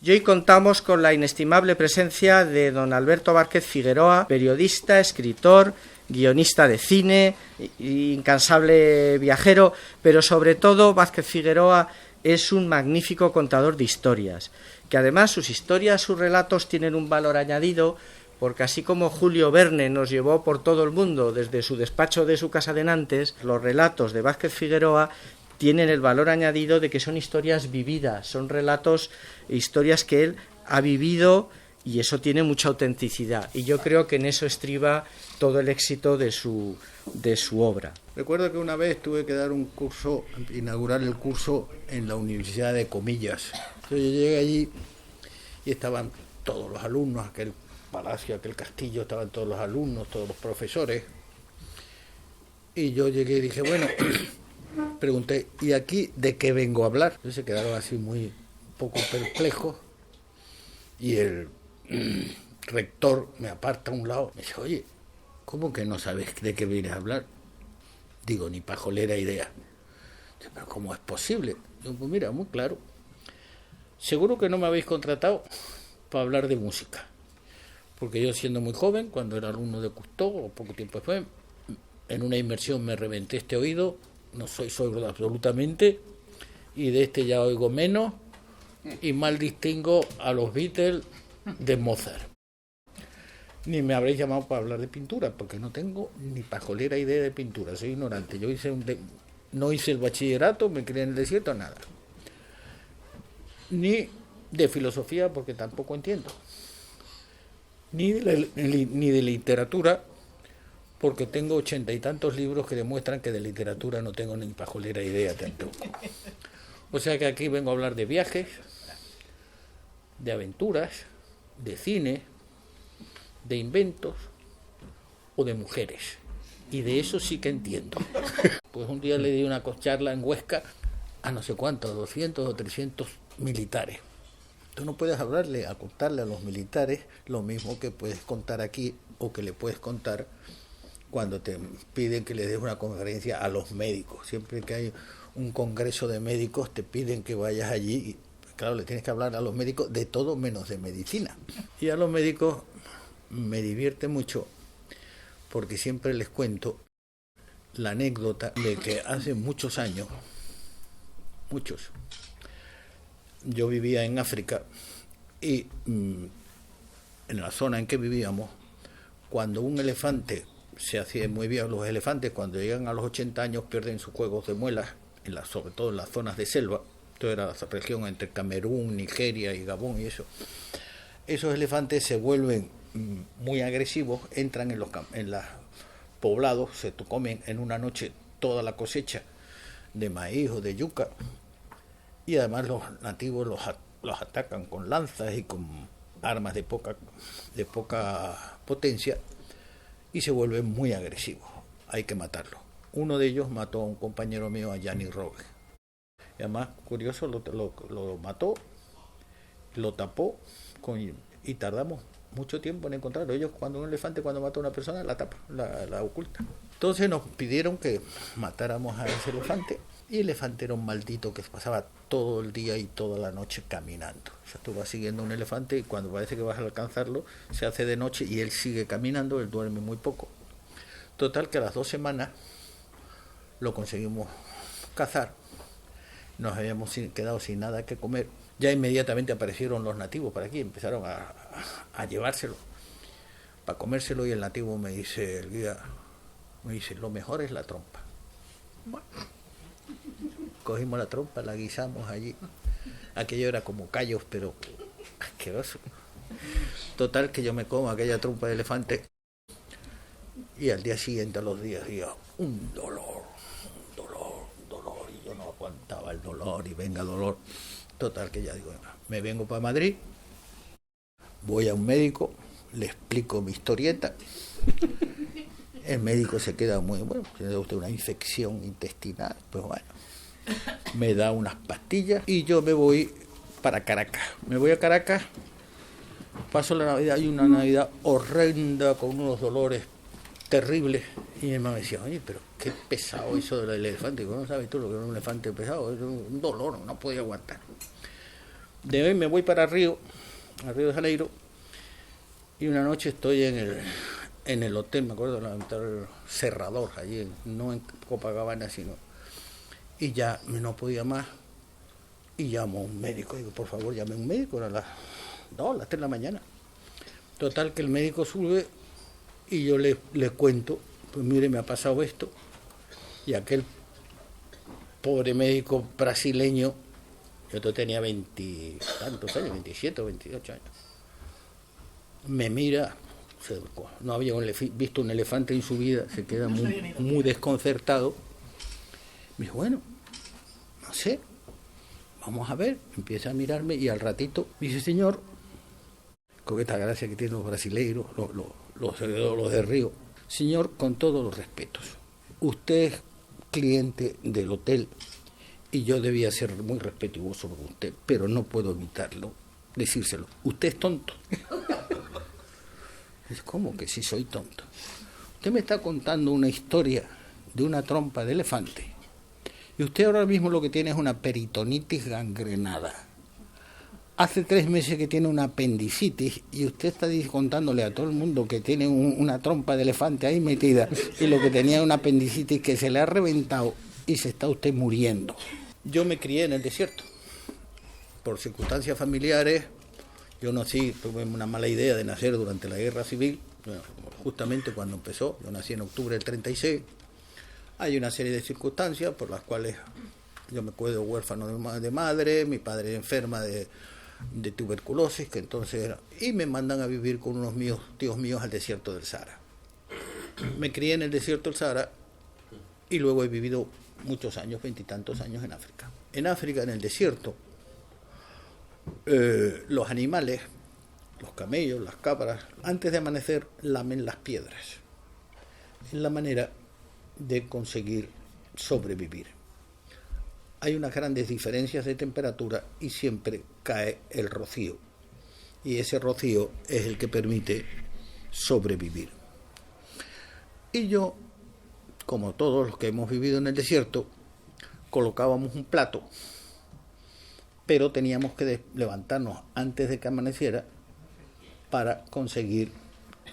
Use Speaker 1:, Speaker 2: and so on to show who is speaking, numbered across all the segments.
Speaker 1: Y hoy contamos con la inestimable presencia de don Alberto Vázquez Figueroa, periodista, escritor, guionista de cine, incansable viajero, pero sobre todo Vázquez Figueroa es un magnífico contador de historias, que además sus historias, sus relatos tienen un valor añadido, porque así como Julio Verne nos llevó por todo el mundo desde su despacho de su casa de Nantes, los relatos de Vázquez Figueroa tienen el valor añadido de que son historias vividas, son relatos, historias que él ha vivido, y eso tiene mucha autenticidad, y yo creo que en eso estriba todo el éxito de su obra.
Speaker 2: Recuerdo que una vez tuve que dar un curso, inaugurar el curso en la Universidad de Comillas. Yo llegué allí y estaban todos los alumnos, aquel palacio, aquel castillo, estaban todos los alumnos, todos los profesores, y yo llegué y dije, bueno, pregunté, ¿y aquí de qué vengo a hablar? Entonces se quedaron así muy poco perplejos, y el rector me aparta a un lado, me dice, oye, ¿cómo que no sabes de qué vienes a hablar? Digo, ni pajolera idea. Dice, pero ¿cómo es posible? Digo, pues mira, muy claro. Seguro que no me habéis contratado para hablar de música, porque yo siendo muy joven, cuando era alumno de Cousteau, o poco tiempo después, en una inmersión me reventé este oído, no soy sordo absolutamente, y de este ya oigo menos, y mal distingo a los Beatles de Mozart. Ni me habréis llamado para hablar de pintura, porque no tengo ni pajolera idea de pintura, soy ignorante. Yo no hice el bachillerato, me crié en el desierto, nada. Ni de filosofía, porque tampoco entiendo. Ni de literatura, porque tengo 80 y tantos libros que demuestran que de literatura no tengo ni pajolera idea tampoco. O sea que aquí vengo a hablar de viajes, de aventuras, de cine, de inventos o de mujeres, y de eso sí que entiendo. Pues un día le di una charla en Huesca a no sé cuántos, 200 o 300 militares. Tú no puedes contarle a los militares lo mismo que puedes contar aquí, o que le puedes contar cuando te piden que le des una conferencia a los médicos. Siempre que hay un congreso de médicos te piden que vayas allí, y claro, le tienes que hablar a los médicos de todo menos de medicina. Y a los médicos me divierte mucho, porque siempre les cuento la anécdota de que hace muchos años, yo vivía en África, y en la zona en que vivíamos, cuando un elefante se hacía muy bien, los elefantes cuando llegan a los 80 años pierden sus juegos de muelas, sobre todo en las zonas de selva. Esto era la región entre Camerún, Nigeria y Gabón y eso. Esos elefantes se vuelven muy agresivos, entran en los poblados, se comen en una noche toda la cosecha de maíz o de yuca, y además los nativos los atacan con lanzas y con armas de poca potencia, y se vuelven muy agresivos. Hay que matarlos. Uno de ellos mató a un compañero mío, a Gianni Rogue. Y además, curioso, lo mató, lo tapó, y tardamos mucho tiempo en encontrarlo. Ellos, cuando un elefante cuando mata a una persona, la tapa, la oculta. Entonces nos pidieron que matáramos a ese elefante, y el elefante era un maldito que pasaba todo el día y toda la noche caminando. O sea, tú vas siguiendo a un elefante, y cuando parece que vas a alcanzarlo, se hace de noche y él sigue caminando, él duerme muy poco. Total que a las 2 semanas lo conseguimos cazar. Nos habíamos quedado sin nada que comer. Ya inmediatamente aparecieron los nativos por aquí, empezaron a llevárselo para comérselo, y el nativo me dice, el guía, lo mejor es la trompa. Bueno, cogimos la trompa, la guisamos allí. Aquello era como callos, pero asqueroso. Total que yo me como aquella trompa de elefante, y al día siguiente, a los días, un dolor, y yo no aguantaba el dolor, y venga dolor. Total que ya digo, me vengo para Madrid, voy a un médico, le explico mi historieta, el médico se queda muy, bueno, tiene usted una infección intestinal, pues bueno, me da unas pastillas, y yo me voy para Caracas. Me voy a Caracas, paso la Navidad, hay una Navidad horrenda, con unos dolores terribles, y mi hermano me decía, oye, pero qué pesado eso del elefante. ¿No sabes tú lo que era un elefante pesado? Es un dolor, no podía aguantar. De hoy me voy para Río de Janeiro, y una noche estoy en el hotel, me acuerdo, el Cerrador, allí, no en Copacabana, sino... Y ya no podía más, y llamo a un médico, digo, por favor, llame a un médico, a las 3 de la mañana. Total, que el médico sube, y yo le cuento, pues mire, me ha pasado esto, y aquel pobre médico brasileño, yo tenía 20 tantos años, 27 o 28 años, me mira, no había visto un elefante en su vida, se queda muy desconcertado. Me dijo, bueno, no sé, vamos a ver. Empieza a mirarme y al ratito me dice, señor, con esta gracia que tienen los brasileiros, los de Río, señor, con todos los respetos, usted es cliente del hotel y yo debía ser muy respetuoso con usted, pero no puedo evitarlo, decírselo, usted es tonto. ¿Cómo que sí soy tonto? Usted me está contando una historia de una trompa de elefante y usted ahora mismo lo que tiene es una peritonitis gangrenada. Hace 3 meses que tiene una apendicitis y usted está contándole a todo el mundo que tiene una trompa de elefante ahí metida y lo que tenía es una apendicitis que se le ha reventado y se está usted muriendo. Yo me crié en el desierto por circunstancias familiares. Yo nací, tuve una mala idea de nacer durante la guerra civil, justamente cuando empezó. Yo nací en octubre del 36. Hay una serie de circunstancias por las cuales yo me quedo huérfano de madre, mi padre enferma de tuberculosis, que entonces y me mandan a vivir con unos tíos míos al desierto del Sahara. Me crié en el desierto del Sahara y luego he vivido muchos años, 20 y tantos años en África. En África, en el desierto, los animales, los camellos, las cabras, antes de amanecer lamen las piedras. Es la manera de conseguir sobrevivir. Hay unas grandes diferencias de temperatura y siempre cae el rocío. Y ese rocío es el que permite sobrevivir. Y yo, como todos los que hemos vivido en el desierto, colocábamos un plato, pero teníamos que levantarnos antes de que amaneciera para conseguir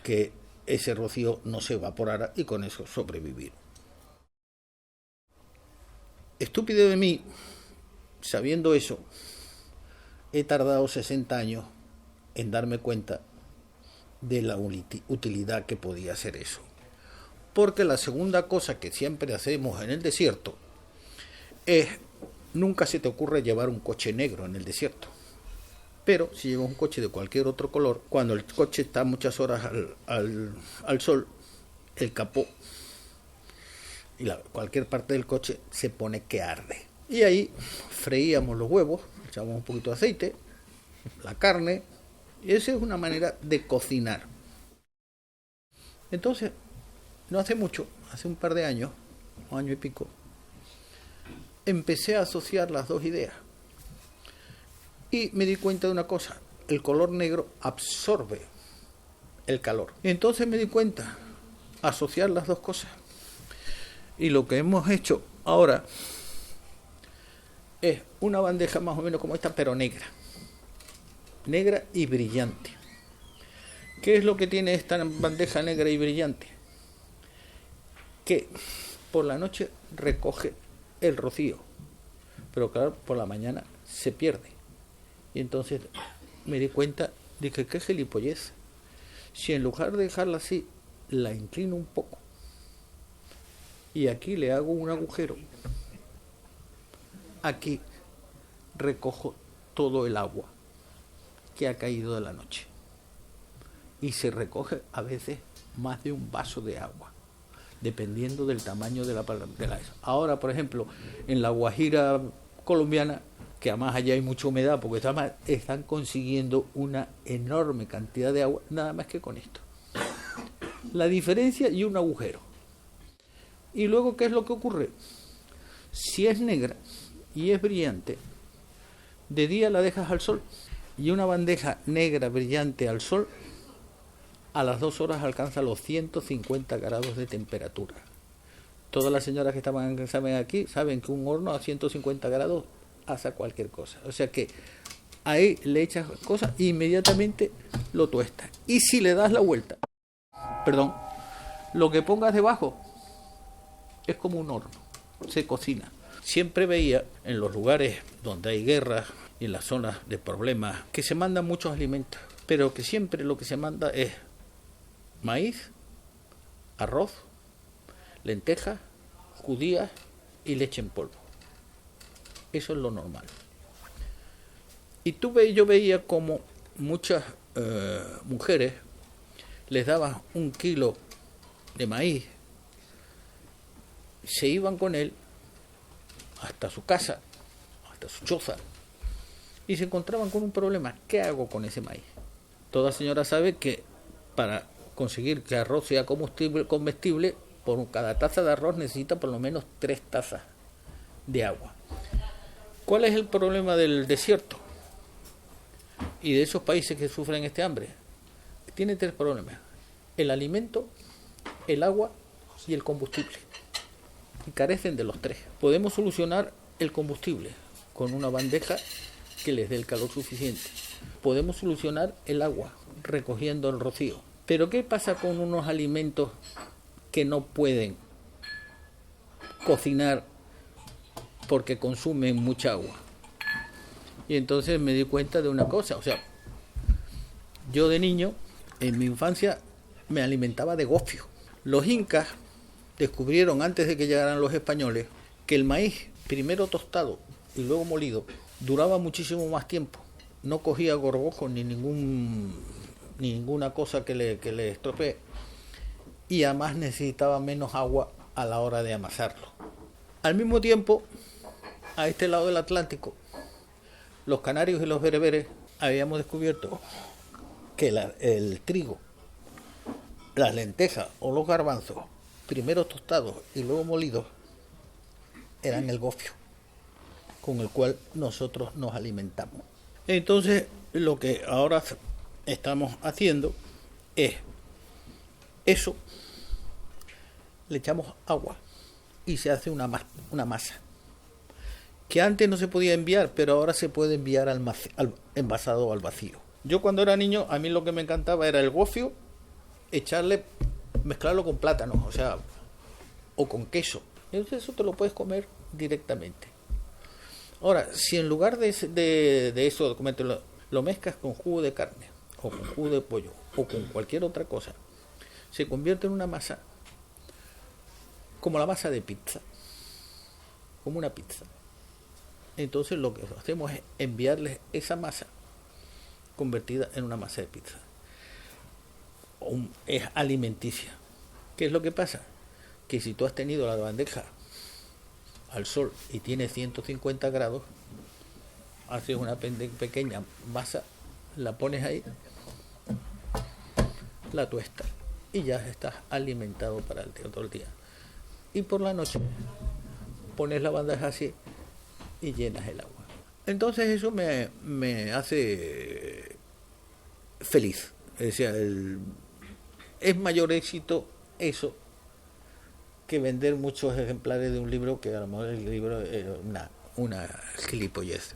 Speaker 2: que ese rocío no se evaporara y con eso sobrevivir. Estúpido de mí, sabiendo eso, he tardado 60 años en darme cuenta de la utilidad que podía ser eso. Porque la segunda cosa que siempre hacemos en el desierto es, nunca se te ocurre llevar un coche negro en el desierto. Pero si llevas un coche de cualquier otro color, cuando el coche está muchas horas al sol, el capó y cualquier parte del coche se pone que arde. Y ahí freíamos los huevos, echamos un poquito de aceite, la carne, y esa es una manera de cocinar. Entonces, no hace mucho, hace un par de años, un año y pico, empecé a asociar las dos ideas. Y me di cuenta de una cosa, el color negro absorbe el calor. Entonces me di cuenta, asociar las dos cosas. Y lo que hemos hecho ahora es una bandeja más o menos como esta, pero negra. Negra y brillante. ¿Qué es lo que tiene esta bandeja negra y brillante? Que por la noche recoge el rocío, pero claro, por la mañana se pierde. Y entonces me di cuenta de que qué gilipollez. Si en lugar de dejarla así, la inclino un poco y aquí le hago un agujero, aquí recojo todo el agua que ha caído de la noche. Y se recoge a veces más de un vaso de agua, dependiendo del tamaño de la. Ahora, por ejemplo, en la Guajira colombiana, que además allá hay mucha humedad, porque están consiguiendo una enorme cantidad de agua, nada más que con esto. La diferencia y un agujero. Y luego, ¿qué es lo que ocurre? Si es negra y es brillante, de día la dejas al sol, y una bandeja negra brillante al sol, a las 2 horas alcanza los 150 grados de temperatura. Todas las señoras que estaban aquí saben que un horno a 150 grados hace cualquier cosa. O sea que ahí le echas cosas e inmediatamente lo tuestas. Y si le das la vuelta, perdón, lo que pongas debajo es como un horno, se cocina. Siempre veía en los lugares donde hay guerras y en las zonas de problemas que se mandan muchos alimentos, pero que siempre lo que se manda es maíz, arroz, lentejas, judías y leche en polvo. Eso es lo normal. Y yo veía como muchas mujeres les daban 1 kilo de maíz, se iban con él hasta su casa, hasta su choza, y se encontraban con un problema. ¿Qué hago con ese maíz? Toda señora sabe que para conseguir que arroz sea comestible, por cada taza de arroz necesita por lo menos 3 tazas de agua. ¿Cuál es el problema del desierto y de esos países que sufren este hambre? Tiene 3 problemas: el alimento, el agua y el combustible. Y carecen de los 3. Podemos solucionar el combustible con una bandeja que les dé el calor suficiente. Podemos solucionar el agua recogiendo el rocío. Pero ¿qué pasa con unos alimentos que no pueden cocinar porque consumen mucha agua? Y entonces me di cuenta de una cosa. O sea, yo de niño, en mi infancia, me alimentaba de gofio. Los incas descubrieron, antes de que llegaran los españoles, que el maíz, primero tostado y luego molido, duraba muchísimo más tiempo. No cogía gorgojos ni ninguna cosa que le estropee. Y además necesitaba menos agua a la hora de amasarlo. Al mismo tiempo, a este lado del Atlántico, los canarios y los bereberes habíamos descubierto que el trigo, las lentejas o los garbanzos, primero tostados y luego molidos, eran el gofio con el cual nosotros nos alimentamos. Entonces, lo que ahora estamos haciendo es eso, le echamos agua y se hace una masa que antes no se podía enviar, pero ahora se puede enviar envasado al vacío. Yo cuando era niño, a mí lo que me encantaba era el gofio, mezclarlo con plátanos, o con queso. Entonces eso te lo puedes comer directamente. Ahora, si en lugar de eso lo mezclas con jugo de carne, o con jugo de pollo, o con cualquier otra cosa, se convierte en una masa como la masa de pizza, como una pizza. Entonces lo que hacemos es enviarles esa masa convertida en una masa de pizza. Es alimenticia. ¿Qué es lo que pasa? Que si tú has tenido la bandeja al sol y tiene 150 grados, haces una pequeña masa, la pones ahí, la tuestas y ya estás alimentado para todo el día. Y por la noche pones la bandeja así y llenas el agua. Entonces eso me hace feliz. Es decir, es mayor éxito eso que vender muchos ejemplares de un libro que a lo mejor el libro es una gilipollez.